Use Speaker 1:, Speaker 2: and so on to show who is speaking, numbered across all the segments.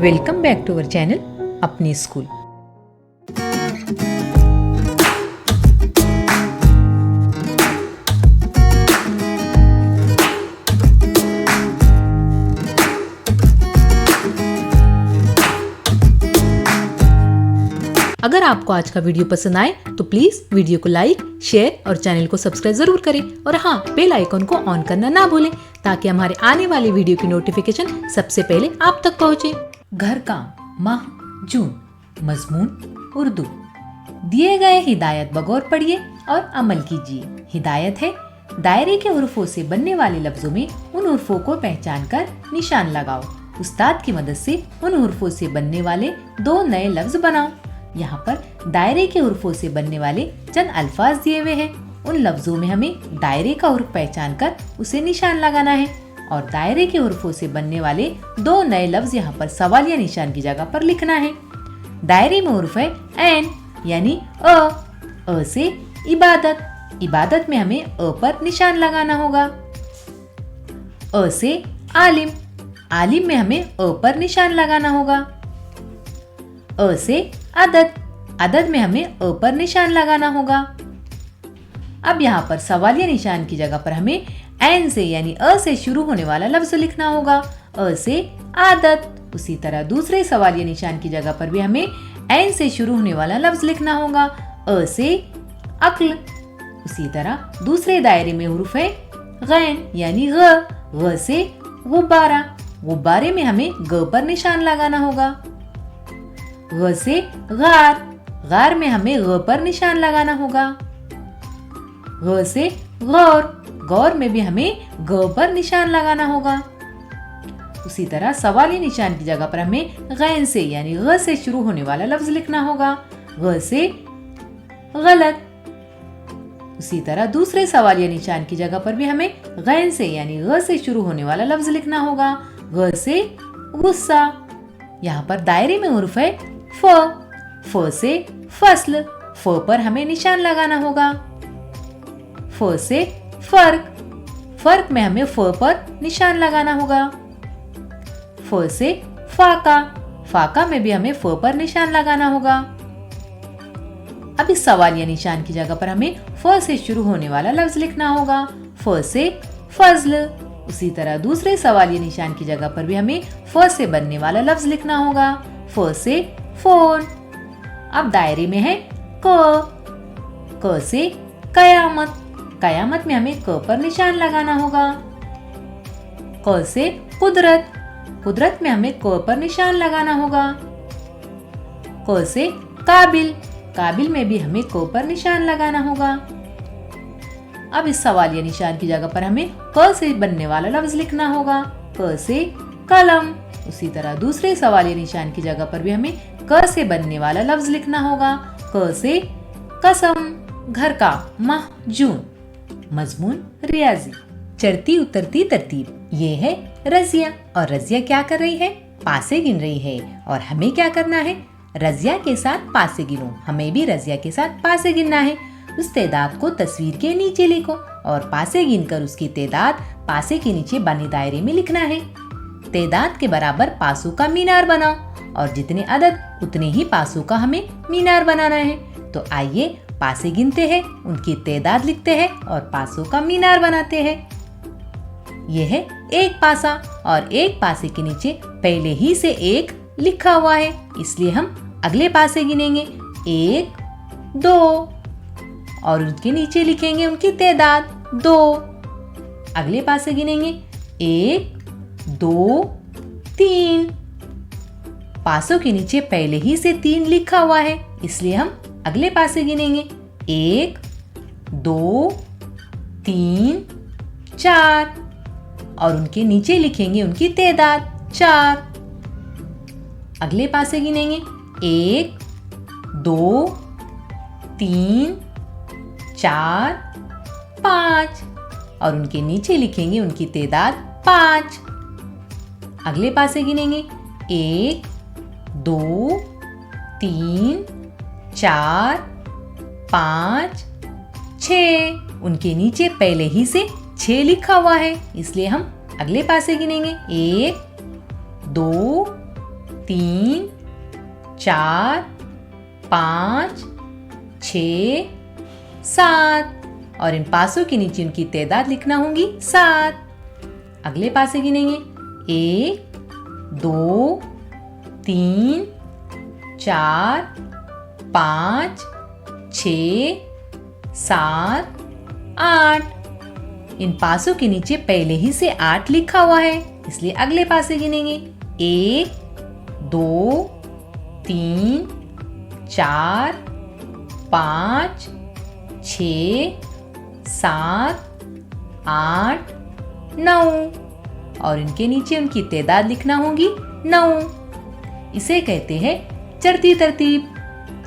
Speaker 1: Welcome back to our channel Apni school. अगर आपको आज का वीडियो पसंद आए तो प्लीज वीडियो को लाइक, शेयर और चैनल को सब्सक्राइब जरूर करें और हाँ, बेल आइकन को ऑन करना ना भूलें ताकि हमारे आने वाले वीडियो की नोटिफिकेशन सबसे पहले आप तक पहुँचे। घर काम माह जून, मजमून उर्दू। दिए गए हिदायत बगौर पढ़िए और अमल कीजिए। हिदायत है, दायरे के हुर्फों से बनने वाले लफ्जों में उन हुर्फों को पहचान कर निशान लगाओ। उस्ताद की मदद से उन हुर्फों से बनने वाले 2 नए लफ्ज बनाओ। यहाँ पर दायरे के हुर्फों से बनने वाले चंद अल्फाज दिए हुए हैं। उन लफ्जों में हमें दायरे का हुर्फ पहचान कर उसे निशान लगाना है और दायरे के हुर्फों से बनने वाले 2 नए लफ्ज यहाँ पर सवालिया निशान की जगह पर लिखना है। दायरे में हुर्फ है ऐन यानी अ से इबादत। इबादत में हमें अ पर निशान लगाना होगा। अ से आलिम। आलिम में हमें अ पर निशान लगाना होगा। अ से अदद। अदद में हमें अ पर निशान लगाना होगा। अब यहाँ पर सवालिया निशान की जगह पर हमें ऐन से यानी अ से शुरू होने वाला लफ्ज लिखना होगा। अ से आदत। उसी तरह दूसरे सवालिया निशान की जगह पर भी हमें ऐन से शुरू होने वाला लफ्ज लिखना होगा। अ से अक्ल। उसी तरह दूसरे दायरे में हुर्फ है गैन यानी ग से गुब्बारा। गुब्बारे में हमें ग पर निशान लगाना होगा। ग से गार। गार में हमें ग पर निशान लगाना होगा। ग से गौर। गौर में भी हमें ग पर निशान लगाना होगा। उसी तरह सवाली निशान की जगह पर हमें गैन से यानी ग से शुरू होने वाला लफ्ज लिखना होगा। ग से गलत। उसी तरह दूसरे सवालिया निशान की जगह पर भी हमें गैन से यानी ग से शुरू होने वाला लफ्ज लिखना होगा। ग से गुस्सा। यहाँ पर दायरे में हुर्फ है फ से फसल। फ पर हमें निशान लगाना होगा। फ से फर्क। फर्क में हमें फ पर निशान लगाना होगा। फ से फाका। फाका में भी हमें फ पर निशान लगाना होगा। अब इस सवालिया निशान की जगह पर हमें फ से शुरू होने वाला लफ्ज लिखना होगा। फ से फजल। उसी तरह दूसरे सवालिया निशान की जगह पर भी हमें फ से बनने वाला लफ्ज लिखना होगा। फ से फोन। अब दायरे में है क से कयामत। कयामत में हमें क पर निशान लगाना होगा। क से कुदरत। कुदरत में हमें क पर निशान लगाना होगा। क से काबिल। काबिल में भी हमें क पर निशान लगाना होगा। अब इस सवालिया निशान की जगह पर हमें क से बनने वाला लफ्ज लिखना होगा। क से कलम। उसी तरह दूसरे सवालिया निशान की जगह पर भी हमें क से बनने वाला लफ्ज लिखना होगा। क से कसम। घर का माह जून, मजमून रियाजी। चढ़ती उतरती तरतीब। ये है रजिया और रजिया क्या कर रही है? पासे गिन रही है। और हमें क्या करना है? रजिया के साथ पासे गिनो। हमें भी रजिया के साथ पासे गिनना है। उस तादाद को तस्वीर के नीचे लिखो और पासे गिनकर उसकी तादाद पासे के नीचे बने दायरे में लिखना है। तादाद के बराबर पासों का मीनार बनाओ और जितने अदद उतने ही पासों का हमें मीनार बनाना है। तो आइए पासे गिनते हैं, उनकी तादाद लिखते हैं और पासों का मीनार बनाते हैं। यह है एक पासा और एक पासे के नीचे पहले ही से 1 लिखा हुआ है, इसलिए हम अगले पासे गिनेंगे 1 2 और उनके नीचे लिखेंगे उनकी तादाद 2। अगले पासे गिनेंगे 1 2 3। पासों के नीचे पहले ही से 3 लिखा हुआ है, इसलिए हम अगले पासे गिनेंगे 1 2 3 4 और उनके नीचे लिखेंगे उनकी तादाद 4। अगले पासे गिनेंगे 1 2 3 4 5 और उनके नीचे लिखेंगे उनकी तादाद 5। अगले पासे गिनेंगे 1 2 3 4 5 6। उनके नीचे पहले ही से 6 लिखा हुआ है, इसलिए हम अगले पासे गिनेंगे 1 2 3, 4, 5, 6, 7 और इन पासों के नीचे उनकी तादाद लिखना होगी 7। अगले पासे गिनेंगे 1, 2, 3, 4, 5, 6, 7, 8। इन पासों के नीचे पहले ही से 8 लिखा हुआ है, इसलिए अगले पासे गिनेंगे 1, 2, 3, 4, 5, 6, 7, 8, 9 और इनके नीचे उनकी तादाद लिखना होगी 9। इसे कहते हैं चढ़ती तरतीब।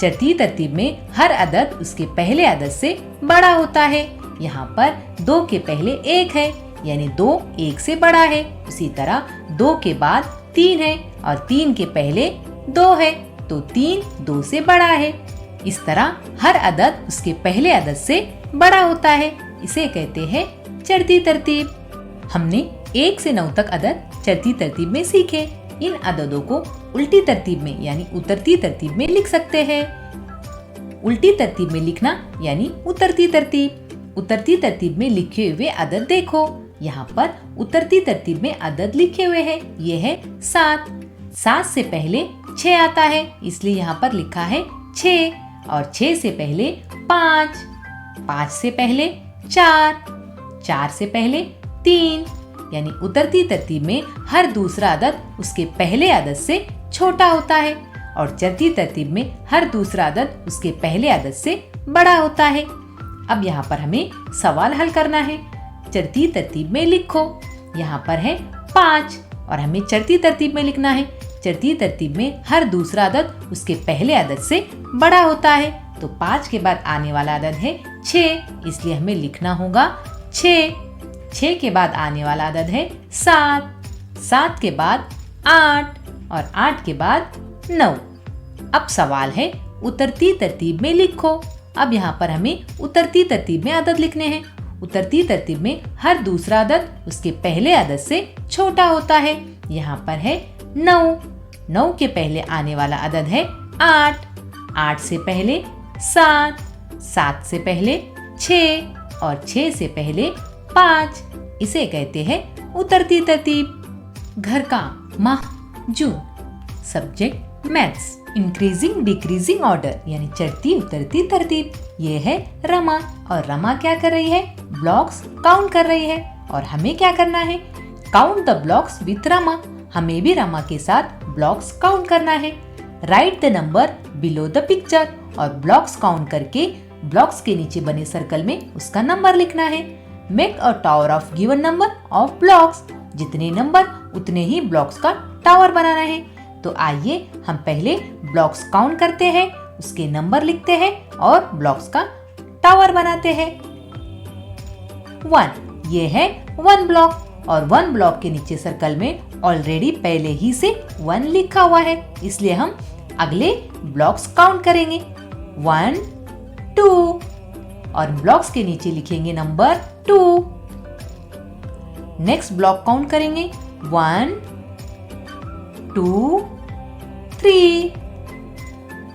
Speaker 1: चढ़ती तरतीब में हर अदद उसके पहले अदद से बड़ा होता है। यहाँ पर 2 के पहले 1 है, यानी 2 1 से बड़ा है। उसी तरह 2 के बाद 3 है और 3 के पहले 2 है, तो 3 2 से बड़ा है। इस तरह हर अदद उसके पहले अदद से बड़ा होता है। इसे कहते हैं चढ़ती तरतीब। हमने 1 से 9 तक अदद चढ़ती तरतीब में सीखे। इन अददों को उल्टी तरतीब में यानी उतरती तरतीब में लिख सकते हैं। उल्टी तरतीब में लिखना यानी उतरती तरतीब। उतरती तरतीब में लिखे हुए अदद देखो। यहाँ पर उतरती तरतीब में अदद लिखे हुए हैं। ये है 7। 7 से पहले 6 आता है, इसलिए यहाँ पर लिखा है 6 और 6 से पहले 5, 5 से पहले 4, 4 से पहले 3, यानी उतरती तरतीब में हर दूसरा अदद उसके पहले अदद से छोटा होता है और चढ़ती तरतीब में हर दूसरा अदद उसके पहले अदद से बड़ा होता है। अब यहाँ पर हमें सवाल हल करना है। चढ़ती तरतीब में लिखो। यहाँ पर है 5 और हमें चढ़ती तरतीब में लिखना है। चढ़ती तरतीब में हर दूसरा अदद उसके पहले अदद से बड़ा होता है, तो 5 के बाद आने वाला अदद है 6, इसलिए हमें लिखना होगा 6। 6 के बाद आने वाला अदद है 7, 7 के बाद 8 और 8 के बाद 9। अब सवाल है उतरती तरतीब में लिखो। अब यहाँ पर हमें उतरती तरतीब में अदद लिखने हैं। उतरती तरतीब में हर दूसरा अदद उसके पहले अदद से छोटा होता है। यहाँ पर है 9। 9 के पहले आने वाला अदद है 8, 8 से पहले 7, 7 से पहले 6 और 6 से पहले 5। इसे कहते हैं उतरती तरतीब। घर का माह जून। Subject maths. Increasing decreasing order यानी चढ़ती उतरती तरतीब। ये है रमा और रमा क्या कर रही है? ब्लॉक्स काउंट कर रही है और हमें क्या करना है? Count the blocks with Rama. हमें भी रमा के साथ ब्लॉक्स काउंट करना है। Right the number below the picture और ब्लॉक्स काउंट करके ब्लॉक्स के नीचे बने सर्कल में उसका नंबर लिखना है। Make a tower of given number of blocks. जितने नंबर उतने ही ब्लॉक्स का टावर बनाना है। तो आइए हम पहले ब्लॉक्स काउंट करते हैं, उसके नंबर लिखते हैं और ब्लॉक्स का टावर बनाते हैं। 1 ये है 1 ब्लॉक और 1 ब्लॉक के नीचे सर्कल में ऑलरेडी पहले ही से 1 लिखा हुआ है, इसलिए हम अगले ब्लॉक्स काउंट करेंगे। 1, 2 और ब्लॉक्स के नीचे लिखेंगे नंबर 2। नेक्स्ट ब्लॉक काउंट करेंगे 1, 2, 3।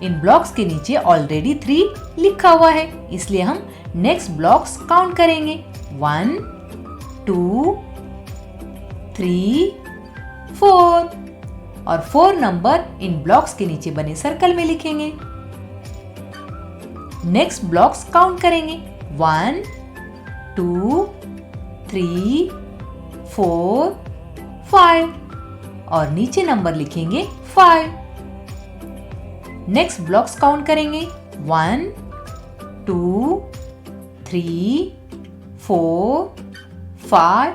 Speaker 1: इन ब्लॉक्स के नीचे ऑलरेडी 3 लिखा हुआ है, इसलिए हम नेक्स्ट ब्लॉक्स काउंट करेंगे। 1, 2, 3, 4 और 4 नंबर इन ब्लॉक्स के नीचे बने सर्कल में लिखेंगे। नेक्स्ट ब्लॉक्स काउंट करेंगे। 1, 2, 3, 4, 5 और नीचे नंबर लिखेंगे 5। नेक्स्ट ब्लॉक्स काउंट करेंगे। 1, 2, 3, 4, 5,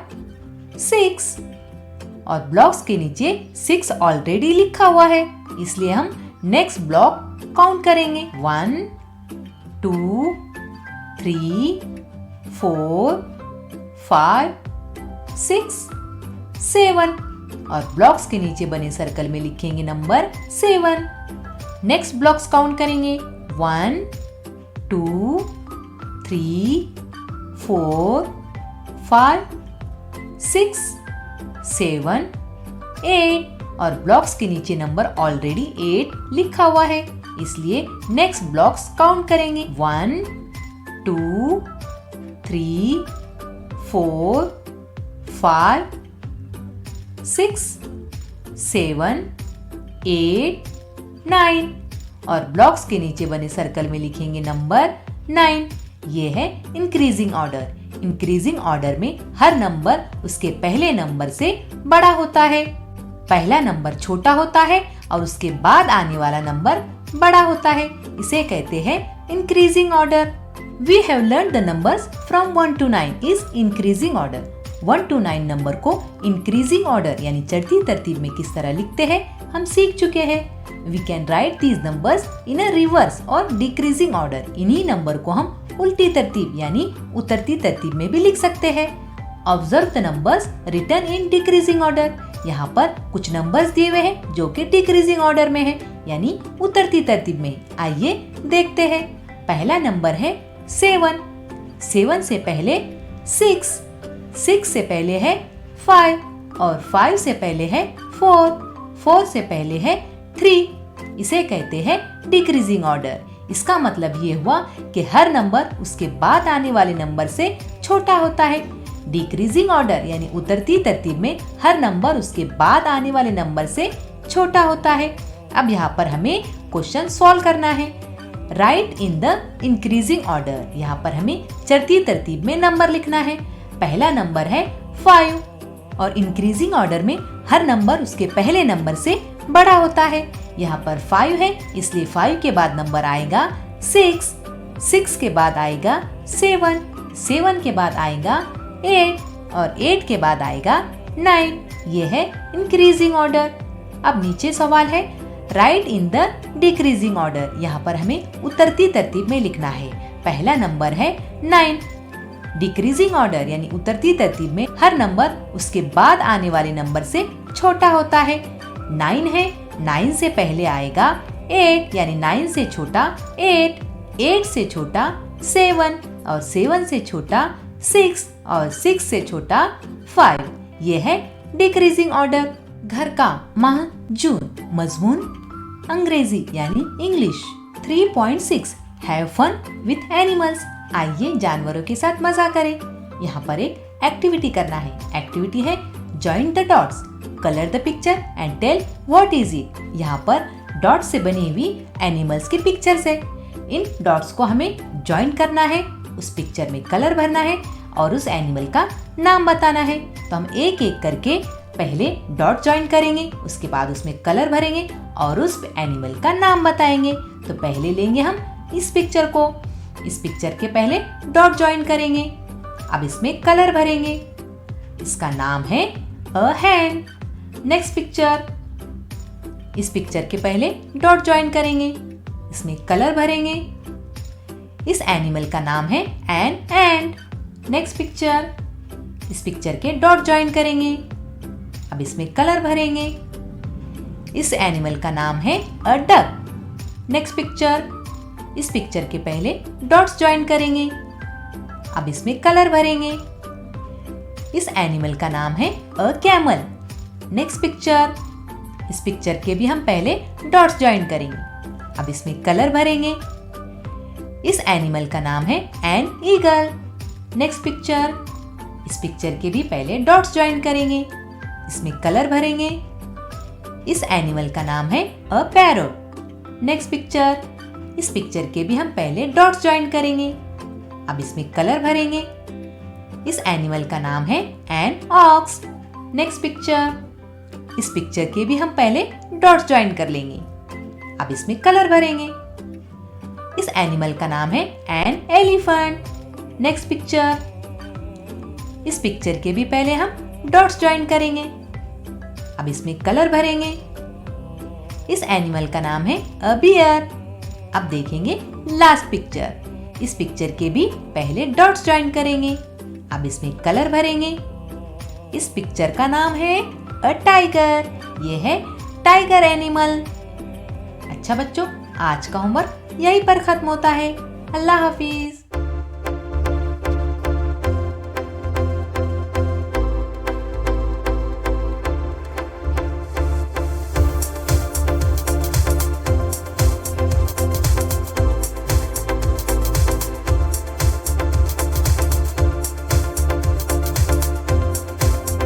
Speaker 1: 6 और ब्लॉक्स के नीचे 6 ऑलरेडी लिखा हुआ है, इसलिए हम नेक्स्ट ब्लॉक काउंट करेंगे। 1, 2, 3, 4, 5, 6, 7 और ब्लॉक्स के नीचे बने सर्कल में लिखेंगे नंबर 7। नेक्स्ट ब्लॉक्स काउंट करेंगे। 1, 2, 3, 4, 5, 6, 7, 8 और ब्लॉक्स के नीचे नंबर ऑलरेडी 8 लिखा हुआ है, इसलिए नेक्स्ट ब्लॉक्स काउंट करेंगे। 1 2 3 4 5 6 7 8 9 और ब्लॉक्स के नीचे बने सर्कल में लिखेंगे नंबर 9। ये है इंक्रीजिंग ऑर्डर। इंक्रीजिंग ऑर्डर में हर नंबर उसके पहले नंबर से बड़ा होता है। पहला नंबर छोटा होता है और उसके बाद आने वाला नंबर बड़ा होता है। इसे कहते हैं increasing order. We have learn the numbers from 1 to 9 is increasing order. 1 to 9 number को इंक्रीजिंग ऑर्डर यानी चढ़ती तरतीब में किस तरह लिखते हैं हम सीख चुके हैं। We can write these numbers in a reverse और डिक्रीजिंग ऑर्डर। इन्हीं नंबर को हम उल्टी तरतीब यानी उतरती तरतीब में भी लिख सकते हैं। Observe the numbers written in decreasing order. यहाँ पर कुछ नंबर्स दिए हुए हैं जो कि डिक्रीजिंग ऑर्डर में है यानी उतरती तरतीब में। आइए देखते हैं। पहला नंबर है 7। 7 से पहले 6, 6 से पहले है 5 और 5 से पहले है 4, 4 से पहले है 3। इसे कहते हैं डिक्रीजिंग ऑर्डर। इसका मतलब ये हुआ कि हर नंबर उसके बाद आने वाले नंबर से छोटा होता है। डिक्रीजिंग ऑर्डर यानी उतरती तरतीब में हर नंबर उसके बाद आने वाले नंबर से छोटा होता है। अब यहाँ पर हमें क्वेश्चन सॉल्व करना है। Right in the increasing order. यहाँ पर हमें चढ़ती तरतीब में नंबर लिखना है। पहला नंबर है 5 और इंक्रीजिंग ऑर्डर में हर नंबर उसके पहले नंबर से बड़ा होता है। यहाँ पर 5 है इसलिए 5 के बाद नंबर आएगा 6, 6 के बाद आएगा 7, 7 के बाद आएगा 8 और 8 के बाद आएगा 9। ये है इंक्रीजिंग ऑर्डर। अब नीचे सवाल है right in the decreasing order. यहाँ पर हमें उतरती तरतीब में लिखना है। पहला नंबर है 9। डिक्रीजिंग ऑर्डर यानी उतरती तरतीब में हर नंबर उसके बाद आने वाले नंबर से छोटा होता है। 9 है, 9 से पहले आएगा 8 यानी 9 से छोटा 8, 8 से छोटा 7 और 7 से छोटा 6 और 6 से छोटा 5। ये है डिक्रीजिंग ऑर्डर। घर का माह जून। मजमून अंग्रेजी यानी English. 3.6 have fun with animals. आइए जानवरों के साथ मजा करें। यहाँ पर एक एक्टिविटी करना है। एक्टिविटी है join the dots, colour the picture and tell what is it. यहाँ पर डॉट्स से बनी हुई एनिमल्स की पिक्चर्स है। इन डॉट्स को हमें जॉइन करना है, उस पिक्चर में कलर भरना है और उस एनिमल का नाम बताना है। तो हम एक एक करके पहले डॉट जॉइन करेंगे, उसके बाद उसमें कलर भरेंगे और उस एनिमल का नाम बताएंगे। तो पहले लेंगे हम इस पिक्चर को। इस पिक्चर के पहले डॉट जॉइन करेंगे। अब इसमें कलर भरेंगे। इसका नाम है अ हैंड। Next picture. इस पिक्चर के पहले डॉट जॉइन करेंगे, इसमें कलर भरेंगे। इस एनिमल का नाम है एन एंड। Next picture. इस पिक्चर के डॉट जॉइन करेंगे। अब इसमें कलर भरेंगे। इस एनिमल का नाम है अ डक। Next picture. इस पिक्चर के पहले डॉट्स जॉइन करेंगे। अब इसमें कलर भरेंगे। इस एनिमल का नाम है अ कैमल। Next picture. इस पिक्चर के भी हम पहले डॉट्स जॉइन करेंगे। अब इसमें कलर भरेंगे। इस एनिमल का नाम है एन ईगल। Next picture. इस पिक्चर के भी पहले डॉट्स जॉइन करेंगे, इसमें कलर भरेंगे। इस एनिमल का नाम है अ पैरोट। Next picture. इस पिक्चर के भी हम पहले डॉट्स जॉइन करेंगे। अब इसमें कलर भरेंगे। इस एनिमल का नाम है एन ऑक्स। Next picture. इस पिक्चर के भी हम पहले डॉट्स जॉइन कर लेंगे। अब इसमें कलर भरेंगे। इस एनिमल का नाम है एन एलिफेंट। Next picture. इस पिक्चर के भी पहले हम डॉट्स जॉइन करेंगे। अब इसमें कलर भरेंगे। इस एनिमल का नाम है अ बियर। अब देखेंगे लास्ट पिक्चर। इस पिक्चर के भी पहले डॉट्स जॉइन करेंगे। अब इसमें कलर भरेंगे। इस पिक्चर का नाम है अ टाइगर। ये है टाइगर एनिमल। अच्छा बच्चों, आज का होमवर्क यहीं पर खत्म होता है। अल्लाह हाफिज।